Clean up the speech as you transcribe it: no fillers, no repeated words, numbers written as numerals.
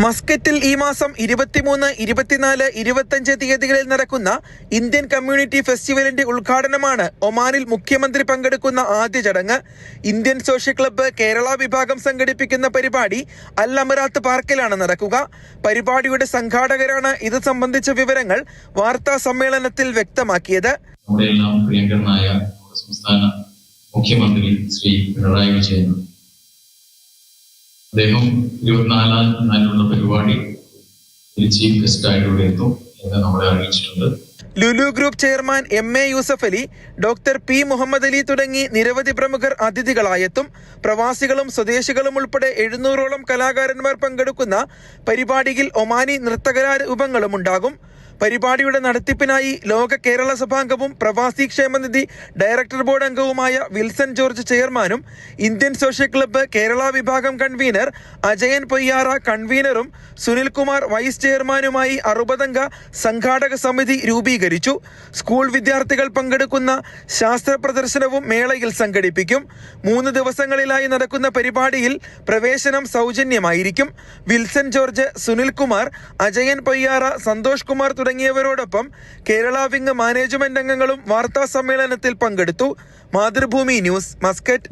മസ്കറ്റിൽ ഈ മാസം 23, 24, 25 തീയതികളിൽ നടക്കുന്ന ഇന്ത്യൻ കമ്മ്യൂണിറ്റി ഫെസ്റ്റിവലിന്റെ ഉദ്ഘാടനമാണ് ഒമാനിൽ മുഖ്യമന്ത്രി പങ്കെടുക്കുന്ന ആദ്യ ചടങ്ങ്. ഇന്ത്യൻ സോഷ്യൽ ക്ലബ്ബ് കേരള വിഭാഗം സംഘടിപ്പിക്കുന്ന പരിപാടി അൽ അമറാത്ത് പാർക്കിലാണ് നടക്കുക. പരിപാടിയുടെ സംഘാടകരാണ് ഇത് സംബന്ധിച്ച വിവരങ്ങൾ വാർത്താ സമ്മേളനത്തിൽ വ്യക്തമാക്കിയത്. സംസ്ഥാന മുഖ്യമന്ത്രി ശ്രീ പിണറായി വിജയൻ അദ്ദേഹം 24-നുള്ള പരിപാടി ചീഫ് ഗസ്റ്റായിട്ട് ഇവിടെ എത്തും എന്ന് നമ്മളെ അറിയിച്ചിട്ടുണ്ട്. Lulu group chairman MA Yusuff Ali, doctor P Muhammad Ali തുടങ്ങി നിരവധി പ്രമുഖർ അതിഥികളായെത്തും. പ്രവാസികളും സ്വദേശികളും ഉൾപ്പെടെ 700ഓളം കലാകാരന്മാർ പങ്കെടുക്കുന്ന പരിപാടിയിൽ ഒമാനി നൃത്തകലാരൂപങ്ങളും ഉണ്ടാകും. പരിപാടിയുടെ നടത്തിപ്പിനായി ലോക കേരള സഭാംഗവും പ്രവാസി ക്ഷേമനിധി ഡയറക്ടർ ബോർഡ് അംഗവുമായ വിൽസൺ ജോർജ് ചെയർമാനും ഇന്ത്യൻ സോഷ്യൽ ക്ലബ്ബ് കേരള വിഭാഗം കൺവീനർ അജയൻ പൊയ്യാറ കൺവീനറും സുനിൽകുമാർ വൈസ് ചെയർമാനുമായി 60-അംഗ സംഘാടക സമിതി രൂപീകരിച്ചു. സ്കൂൾ വിദ്യാർത്ഥികൾ പങ്കെടുക്കുന്ന ശാസ്ത്ര പ്രദർശനവും മേളയിൽ സംഘടിപ്പിക്കും. 3 ദിവസങ്ങളിലായി നടക്കുന്ന പരിപാടിയിൽ പ്രവേശനം സൗജന്യമായിരിക്കും. വിൽസൺ ജോർജ്, സുനിൽകുമാർ, അജയൻ പൊയ്യാറ, സന്തോഷ് കുമാർ തുടങ്ങിയവരോടൊപ്പം കേരള വിംഗ് മാനേജ്മെന്റ് അംഗങ്ങളും വാർത്താ സമ്മേളനത്തിൽ പങ്കെടുത്തു. Mathrubhumi news, Muscat.